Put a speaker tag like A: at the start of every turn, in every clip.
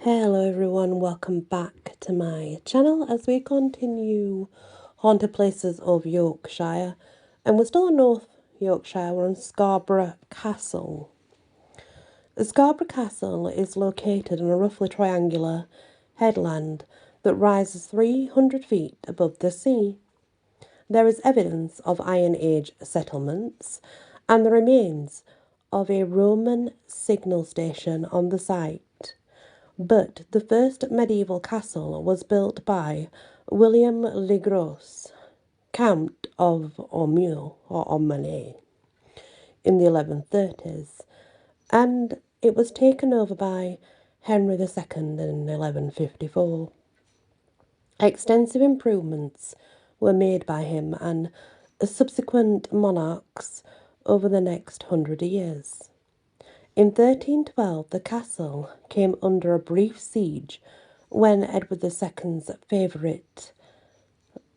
A: Hello everyone, welcome back to my channel as we continue haunted places of Yorkshire, and we're still in North Yorkshire. We're in Scarborough Castle. The Scarborough Castle is located on a roughly triangular headland that rises 300 feet above the sea. There is evidence of Iron Age settlements and the remains of a Roman signal station on the site. But the first medieval castle was built by William le Gros, Count of Aumale or Aumale, in the 1130s, and it was taken over by Henry II in 1154. Extensive improvements were made by him and subsequent monarchs over the next 100 years. In 1312, the castle came under a brief siege when Edward II's favourite,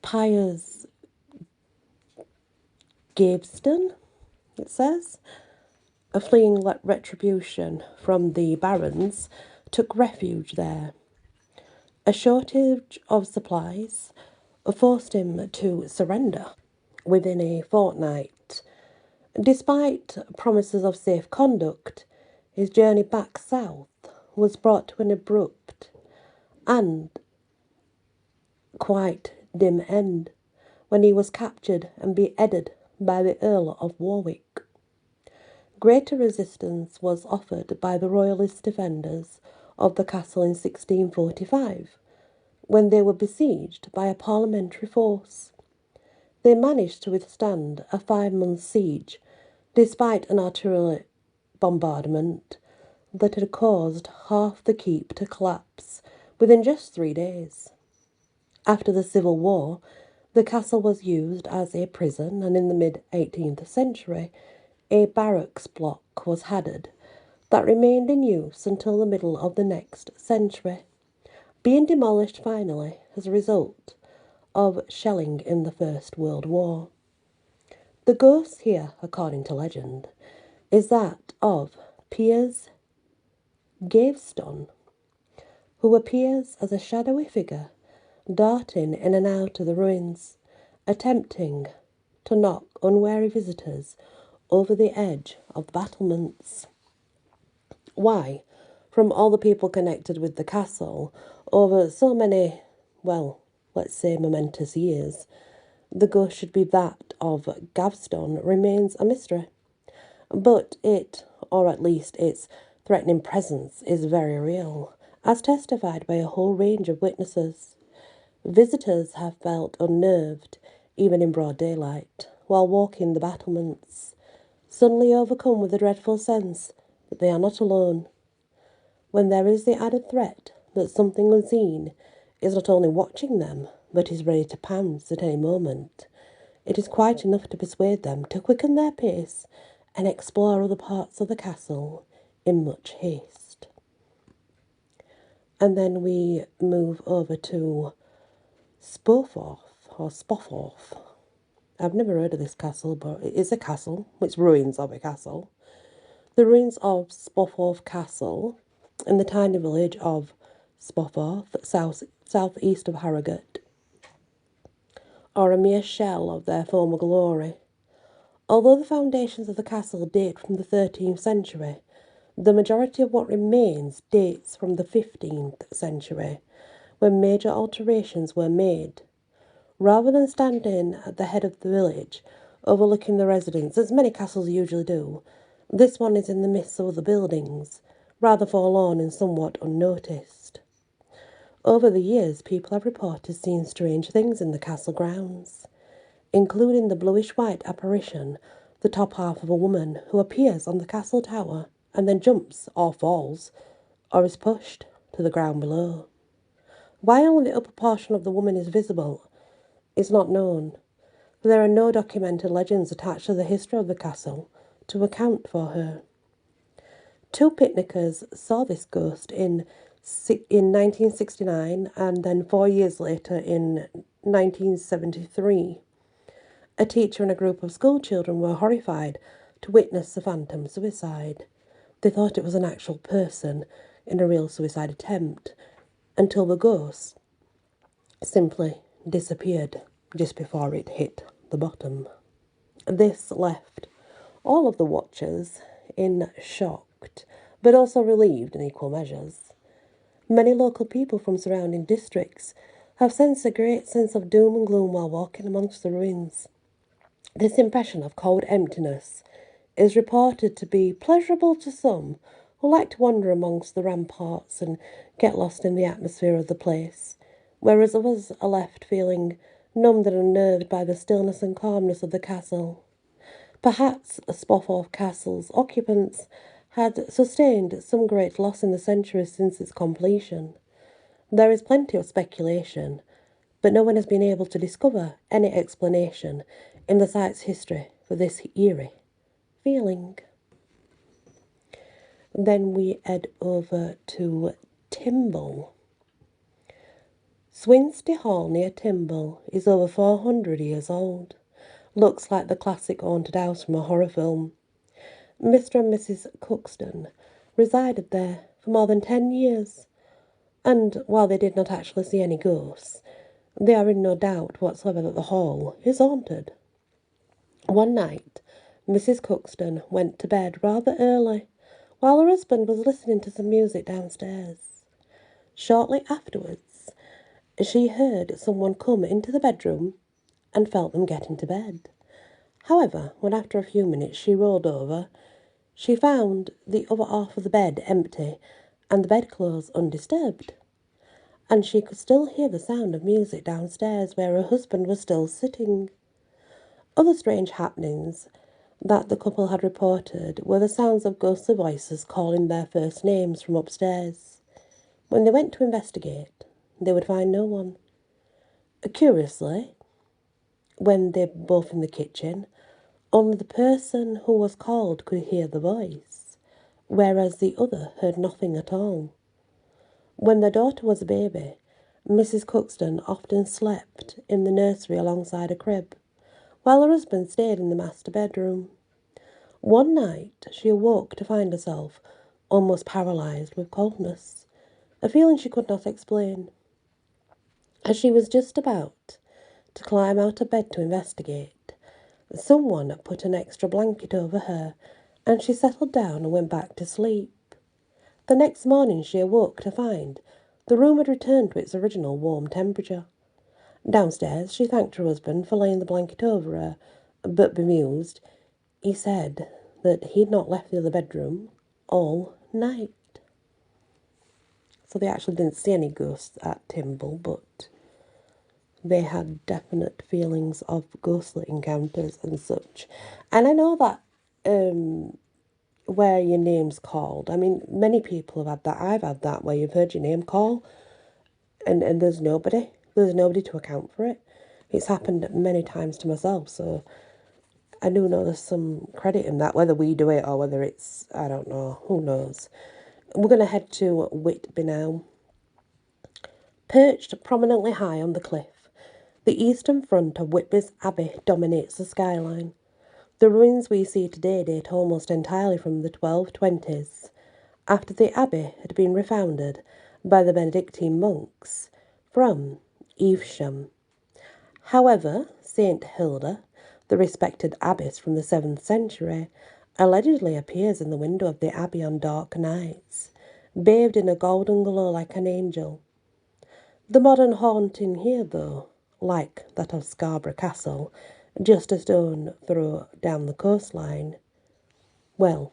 A: Piers Gaveston, it says, fleeing retribution from the barons, took refuge there. A shortage of supplies forced him to surrender within a fortnight. Despite promises of safe conduct, his journey back south was brought to an abrupt and quite dim end when he was captured and beheaded by the Earl of Warwick. Greater resistance was offered by the royalist defenders of the castle in 1645, when they were besieged by a parliamentary force. They managed to withstand a 5-month siege, despite an artillery bombardment that had caused half the keep to collapse within just 3 days. After the Civil War, the castle was used as a prison, and in the mid-18th century, a barracks block was added that remained in use until the middle of the next century, being demolished finally as a result of shelling in the First World War. The ghost here, according to legend, is that of Piers Gaveston, who appears as a shadowy figure darting in and out of the ruins, attempting to knock unwary visitors over the edge of the battlements. Why, from all the people connected with the castle over so many, well, let's say momentous years, the ghost should be that of Gaveston remains a mystery. But it, or at least its threatening presence, is very real, as testified by a whole range of witnesses. Visitors have felt unnerved, even in broad daylight, while walking the battlements, suddenly overcome with a dreadful sense that they are not alone. When there is the added threat that something unseen is not only watching them, but is ready to pounce at any moment, it is quite enough to persuade them to quicken their pace and explore other parts of the castle in much haste. And then we move over to Spofforth. I've never heard of this castle, but it is a castle. It's ruins of a castle. The ruins of Spofforth Castle in the tiny village of Spofforth, southeast of Harrogate, are a mere shell of their former glory. Although the foundations of the castle date from the 13th century, the majority of what remains dates from the 15th century, when major alterations were made. Rather than standing at the head of the village, overlooking the residents, as many castles usually do, this one is in the midst of other buildings, rather forlorn and somewhat unnoticed. Over the years, people have reported seeing strange things in the castle grounds, including the bluish-white apparition, the top half of a woman who appears on the castle tower and then jumps or falls or is pushed to the ground below. Why only the upper portion of the woman is visible is not known, for there are no documented legends attached to the history of the castle to account for her. 2 picnickers saw this ghost in 1969 and then 4 years later in 1973. A teacher and a group of school children were horrified to witness the phantom suicide. They thought it was an actual person in a real suicide attempt, until the ghost simply disappeared just before it hit the bottom. This left all of the watchers in shocked, but also relieved in equal measures. Many local people from surrounding districts have sensed a great sense of doom and gloom while walking amongst the ruins. This impression of cold emptiness is reported to be pleasurable to some who like to wander amongst the ramparts and get lost in the atmosphere of the place, whereas others are left feeling numbed and unnerved by the stillness and calmness of the castle. Perhaps Spofford Castle's occupants had sustained some great loss in the centuries since its completion. There is plenty of speculation, but no one has been able to discover any explanation in the site's history for this eerie feeling. Then we head over to Timble. Swinstead Hall near Timble is over 400 years old. Looks like the classic haunted house from a horror film. Mr. and Mrs. Cuxton resided there for more than 10 years, and while they did not actually see any ghosts, they are in no doubt whatsoever that the hall is haunted. One night, Mrs. Cuxton went to bed rather early, while her husband was listening to some music downstairs. Shortly afterwards, she heard someone come into the bedroom and felt them get into bed. However, when after a few minutes she rolled over, she found the other half of the bed empty and the bedclothes undisturbed, and she could still hear the sound of music downstairs where her husband was still sitting. Other strange happenings that the couple had reported were the sounds of ghostly voices calling their first names from upstairs. When they went to investigate, they would find no one. Curiously, when they were both in the kitchen, only the person who was called could hear the voice, whereas the other heard nothing at all. When their daughter was a baby, Mrs. Cuxton often slept in the nursery alongside a crib, while her husband stayed in the master bedroom. One night she awoke to find herself almost paralysed with coldness, a feeling she could not explain. As she was just about to climb out of bed to investigate, someone put an extra blanket over her, and she settled down and went back to sleep. The next morning she awoke to find the room had returned to its original warm temperature. Downstairs she thanked her husband for laying the blanket over her, but bemused, he said that he'd not left the other bedroom all night. So they actually didn't see any ghosts at Timble, but they had definite feelings of ghostly encounters and such. And I know that where your name's called, I mean, many people have had that. I've had that, where you've heard your name call and there's nobody. There's nobody to account for it. It's happened many times to myself, so I do know there's some credit in that. Whether we do it or whether it's, I don't know, who knows. We're going to head to Whitby now. Perched prominently high on the cliff, the eastern front of Whitby's Abbey dominates the skyline. The ruins we see today date almost entirely from the 1220s, after the abbey had been refounded by the Benedictine monks from Evesham. However, St. Hilda, the respected abbess from the 7th century, allegedly appears in the window of the abbey on dark nights, bathed in a golden glow like an angel. The modern haunting here, though, like that of Scarborough Castle, just a stone throw down the coastline, well,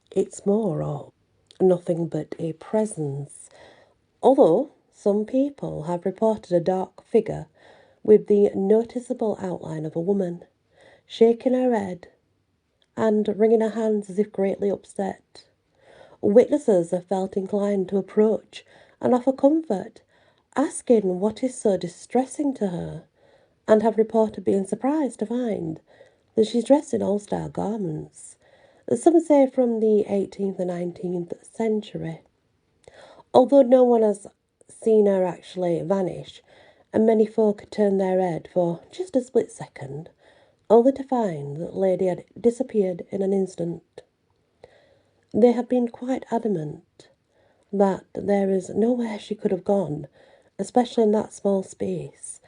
A: it's more of nothing but a presence. Although some people have reported a dark figure with the noticeable outline of a woman, shaking her head and wringing her hands as if greatly upset. Witnesses have felt inclined to approach and offer comfort, asking what is so distressing to her, and have reported being surprised to find that she's dressed in all-star garments, some say from the 18th and 19th century. Although no one has seen her actually vanish, and many folk turn their head for just a split second, only to find that the lady had disappeared in an instant. They have been quite adamant that there is nowhere she could have gone, especially in that small space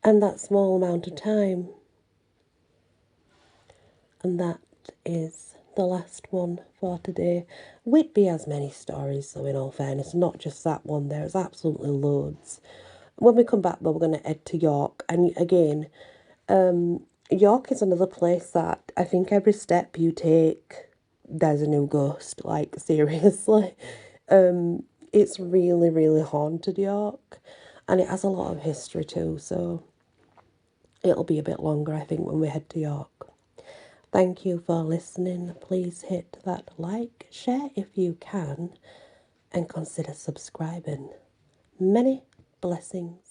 A: and that small amount of time. And that is the last one for today. Whitby has many stories, though, in all fairness, not just that one. There's absolutely loads. When we come back, though, we're going to head to York. And again, York is another place that I think every step you take, there's a new ghost. Like, seriously. It's really, really haunted, York. And it has a lot of history, too. So it'll be a bit longer, I think, when we head to York. Thank you for listening. Please hit that like, share if you can, and consider subscribing. Many blessings.